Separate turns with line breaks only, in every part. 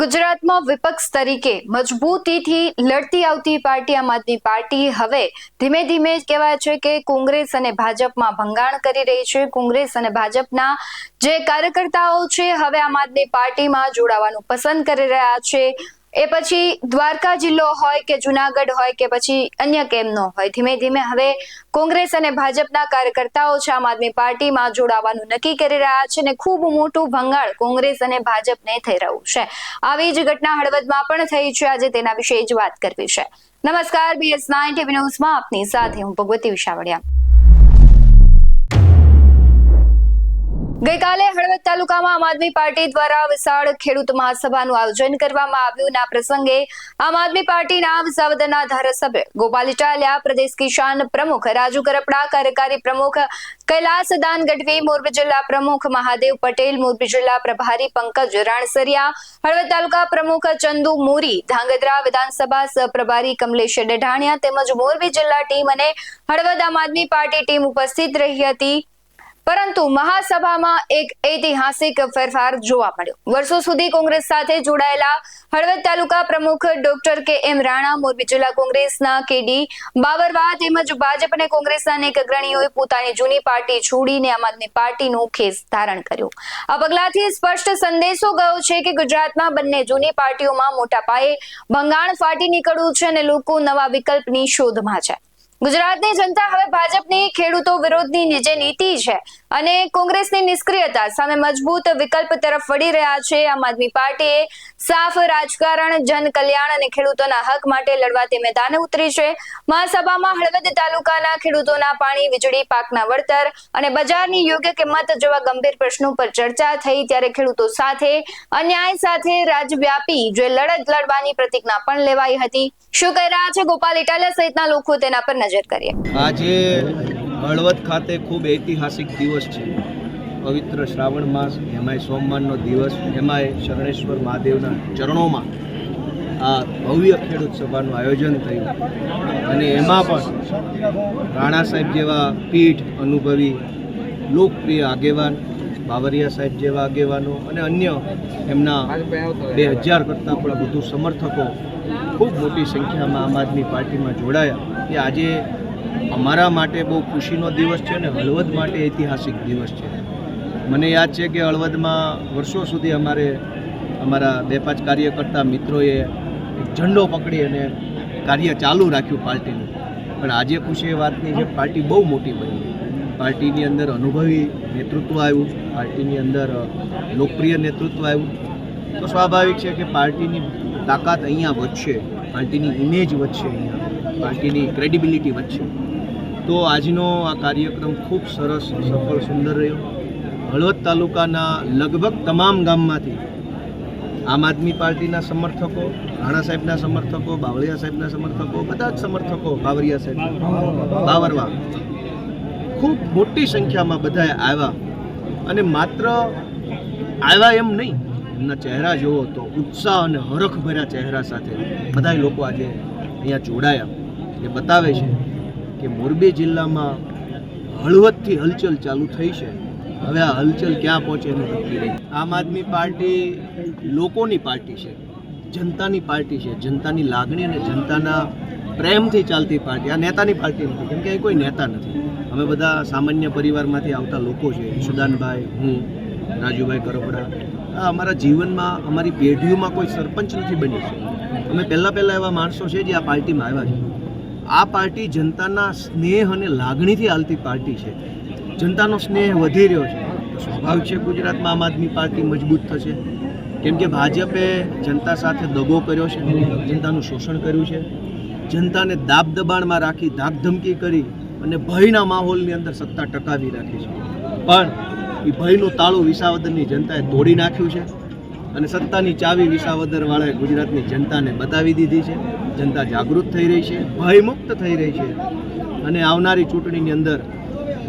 ગુજરાતમાં વિપક્ષ તરીકે મજબૂતીથી લડતી આવતી પાર્ટી આમ આદમી પાર્ટી હવે ધીમે ધીમે કહેવાય છે કે કોંગ્રેસ અને ભાજપમાં ભંગાણ કરી રહી છે। કોંગ્રેસ અને ભાજપના જે કાર્યકર્તાઓ છે હવે આમ આદમી પાર્ટીમાં જોડાવાનું પસંદ કરી રહ્યા છે। એ પછી દ્વારકા જિલ્લો હોય કે જુનાગઢ હોય કે પછી અન્ય કેમ ન હોય, ધીમે ધીમે હવે કોંગ્રેસ અને ભાજપના કાર્યકર્તાઓ છે આમ આદમી પાર્ટીમાં જોડાવાનું નક્કી કરી રહ્યા છે અને ખૂબ મોટું ભંગાણ કોંગ્રેસ અને ભાજપને થઈ રહ્યું છે। આવી જ ઘટના હળવદમાં પણ થઈ છે। આજે તેના વિશે જ વાત કરવી છે। નમસ્કાર, BS9 TV ન્યૂઝમાં આપની સાથે હું ભગવતી વિશાવડિયા। ગઈકાલે હળવદ તાલુકામાં આમ આદમી પાર્ટી દ્વારા વિશાળ ખેડૂત મહાસભાનું આયોજન કરવામાં આવ્યું। આ પ્રસંગે આમ આદમી પાર્ટીના વિસાવદરના ધારાસભ્ય ગોપાલ ઇટાલિયા, પ્રદેશ કિસાન પ્રમુખ રાજુ કરપડા, કાર્યકારી પ્રમુખ કૈલાસ દાન ગઢવી, મોરબી જિલ્લા પ્રમુખ મહાદેવ પટેલ, મોરબી જિલ્લા પ્રભારી પંકજ રાણસરિયા, હળવદ તાલુકા પ્રમુખ ચંદુ મોરી, ધાંગધ્રા વિધાનસભા સહપ્રભારી કમલેશ ડઢાણિયા તેમજ મોરબી જિલ્લા ટીમ અને હળવદ આમ આદમી પાર્ટી ટીમ ઉપસ્થિત રહી હતી। પરંતુ મહાસભામાં એક ઐતિહાસિક ફેરફાર જોવા મળ્યો। વર્ષો સુધી કોંગ્રેસ સાથે જોડાયેલા હળવદ તાલુકા પ્રમુખ ડોક્ટર KM રાણા, મોરબી જિલ્લા કોંગ્રેસના KD બાબરવા તેમજ ભાજપ અને કોંગ્રેસના અનેક અગ્રણીઓએ પોતાની જૂની પાર્ટી છોડીને આમ આદમી પાર્ટીનું ખેસ ધારણ કર્યું। આ પગલાથી સ્પષ્ટ સંદેશો ગયો છે કે ગુજરાતમાં બંને જૂની પાર્ટીઓમાં મોટા પાયે ભંગાણ ફાટી નીકળ્યું છે અને લોકો નવા વિકલ્પની શોધમાં છે। ગુજરાતની જનતા હવે ભાજપની ખેડૂતો વિરોધની જે નીતિ છે અને કોંગ્રેસની નિષ્ક્રિયતા સામે મજબૂત વિકલ્પ તરફ વળી રહ્યા છે। આમ આદમી પાર્ટીએ સાફ રાજકારણ, જન કલ્યાણ અને ખેડૂતોના હક માટે લડવા તે મેદાને ઉતરી છે। મહાસભામાં હળવદ તાલુકાના ખેડૂતોના પાણી, વીજળી, પાકના વળતર અને બજારની યોગ્ય કિંમત જેવા ગંભીર પ્રશ્નો પર ચર્ચા થઈ। ત્યારે ખેડૂતો સાથે અન્યાય સાથે રાજવ્યાપી જે લડત લડવાની પ્રતિજ્ઞા પણ લેવાઈ હતી। શું કહી રહ્યા છે ગોપાલ ઇટાલિયા સહિતના લોકો, તેના પર નજર કરીએ।
આજે હળવદ ખાતે ખૂબ ઐતિહાસિક દિવસ છે। પવિત્ર શ્રાવણ માસ, એમાંય સોમવારનો દિવસ, એમાંય શરણેશ્વર મહાદેવના ચરણોમાં આ ભવ્ય ખેડૂત સભાનું આયોજન થયું અને એમાં પણ રાણા સાહેબ જેવા પીઠ અનુભવી લોકપ્રિય આગેવાન, બાવરિયા સાહેબ જેવા આગેવાનો અને અન્ય એમના 2000 કરતાં પણ વધુ સમર્થકો ખૂબ મોટી સંખ્યામાં આમ આદમી પાર્ટીમાં જોડાયા। એ આજે અમારા માટે બહુ ખુશીનો દિવસ છે અને હળવદ માટે ઐતિહાસિક દિવસ છે। મને યાદ છે કે હળવદમાં વર્ષો સુધી અમારા 2-5 કાર્યકર્તા મિત્રોએ એક ઝંડો પકડી અને કાર્ય ચાલુ રાખ્યું પાર્ટીનું, પણ આજે ખુશી એ વાતની છે પાર્ટી બહુ મોટી બની। પાર્ટીની અંદર અનુભવી નેતૃત્વ આવ્યું, પાર્ટીની અંદર લોકપ્રિય નેતૃત્વ આવ્યું, તો સ્વાભાવિક છે કે પાર્ટીની તાકાત અહીંયા વધશે, પાર્ટીની ઇમેજ વધશે, અહીંયા પાર્ટીની ક્રેડિબિલિટી વધશે। તો આજનો આ કાર્યક્રમ ખૂબ સરસ, સફળ, સુંદર રહ્યો। હળવદ તાલુકાના લગભગ તમામ ગામમાંથી આમ આદમી પાર્ટીના સમર્થકો, રાણા સાહેબના સમર્થકો, બાવળિયા સાહેબના સમર્થકો, બધા જ સમર્થકો, બાવરિયા સાહેબ, બાવરવા, ખૂબ મોટી સંખ્યામાં બધાએ આવ્યા અને માત્ર આવ્યા એમ નહીં, એમના ચહેરા જુઓ તો ઉત્સાહ અને હરખભર્યા ચહેરા સાથે બધા લોકો આજે અહીંયા જોડાયા। એ બતાવે છે કે મોરબી જિલ્લામાં હળવદથી હલચલ ચાલુ થઈ છે, હવે આ હલચલ ક્યાં પહોંચે એનું નક્કી નહીં। આમ આદમી પાર્ટી લોકોની પાર્ટી છે, જનતાની પાર્ટી છે, જનતાની લાગણી અને જનતાના પ્રેમથી ચાલતી પાર્ટી। આ નેતાની પાર્ટી નથી, કેમ કે અહીં કોઈ નેતા નથી, અમે બધા સામાન્ય પરિવારમાંથી આવતા લોકો છે। સુદાનભાઈ, હું, રાજુભાઈ કરપડા, આ અમારા જીવનમાં, અમારી પેઢીઓમાં કોઈ સરપંચ નથી બની છે। અમે પહેલાં એવા માણસો છે જે આ પાર્ટીમાં આવ્યા છે। આ પાર્ટી જનતાના સ્નેહ અને લાગણીથી હાલતી પાર્ટી છે। જનતાનો સ્નેહ વધી રહ્યો છે તો સ્વાભાવિક છે ગુજરાતમાં આમ આદમી પાર્ટી મજબૂત થશે, કેમ કે ભાજપે જનતા સાથે દગો કર્યો છે, જનતાનું શોષણ કર્યું છે, જનતાને દાબ દબાણમાં રાખી, ધાકધમકી કરી અને ભયના માહોલની અંદર સત્તા ટકાવી રાખી છે। પણ એ ભયનું તાળું વિસાવદરની જનતાએ તોડી નાખ્યું છે અને સત્તાની ચાવી વિસાવદરવાળાએ ગુજરાતની જનતાને બતાવી દીધી છે। જનતા જાગૃત થઈ રહી છે, ભયમુક્ત થઈ રહી છે અને આવનારી ચૂંટણીની અંદર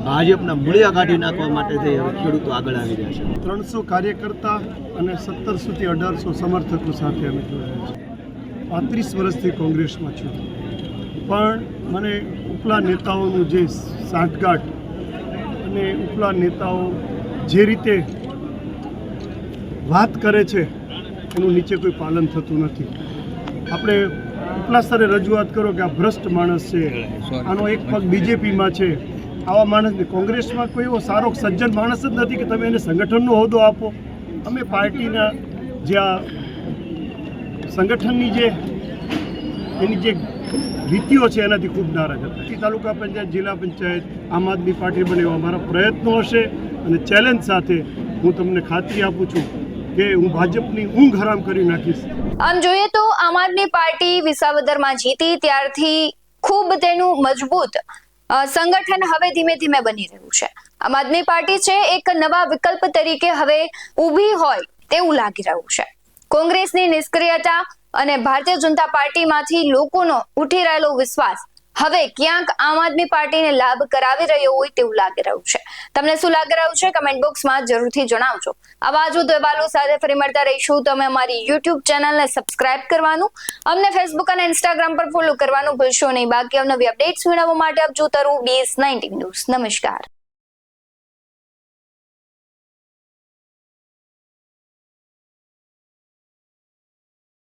ભાજપના મૂળિયા કાઢી નાખવા માટે થઈ હવે ખેડૂતો આગળ આવી રહ્યા છે।
300 કાર્યકર્તા અને 1700 થી 1800 સમર્થકો સાથે અમે જોડાયા છીએ। 35 વર્ષથી કોંગ્રેસમાં છું, પણ મને ઉપલા નેતાઓનું જે સાંઠગાંઠ અને ઉપલા નેતાઓ જે રીતે વાત કરે છે એનું નીચે કોઈ પાલન થતું નથી. આપણે ઉપલા સ્તરે રજૂઆત કરો કે આ ભ્રષ્ટ માણસ છે, આનો એક પગ બીજેપીમાં છે, આવા માણસને કોંગ્રેસમાં કોઈ એવો સારો સજ્જન માણસ જ નથી કે તમે એને સંગઠનનો હોદ્દો આપો. અમે પાર્ટીના જે આ સંગઠનની જે એની જે રીતિઓ છે એનાથી ખૂબ નારાજ હતા. તાલુકા પંચાયત, જિલ્લા પંચાયત આમ આદમી પાર્ટી બને એવા અમારા પ્રયત્નો હશે અને ચેલેન્જ સાથે હું તમને ખાતરી આપું છું કે હું ભાજપની ઊંઘ હરામ કરી નાખીશ.
આમ જોઈએ તો આમ આદમી પાર્ટી વિસાવદરમાં જીતી ત્યારથી ખૂબ તેનું મજબૂત સંગઠન હવે ધીમે ધીમે બની રહ્યું છે. આમ આદમી પાર્ટી છે એક નવા વિકલ્પ તરીકે હવે ઊભી હોય તેવું લાગી રહ્યું છે. કોંગ્રેસની નિષ્ક્રિયતા અને ભારતીય જનતા પાર્ટીમાંથી લોકોનો ઉઠી રહેલો વિશ્વાસ હવે ક્યાંક આમ આદમી પાર્ટીને લાભ કરાવી રહ્યો હોય તેવું લાગી રહ્યું છે. તમને શું લાગી રહ્યું છે કમેન્ટ બોક્સમાં જરૂરથી જણાવજો. આવા જ અહેવાલો સાથે ફરી મળતા રહીશું. તમે અમારી YouTube ચેનલને સબસ્ક્રાઇબ કરવાનું, અમને ફેસબુક અને ઇન્સ્ટાગ્રામ પર ફોલો કરવાનું ભૂલશો નહીં. બાકી અવનવી અપડેટ્સ મેળવવા માટે આપ જોતા રહો BS19 ન્યૂઝ. નમસ્કાર.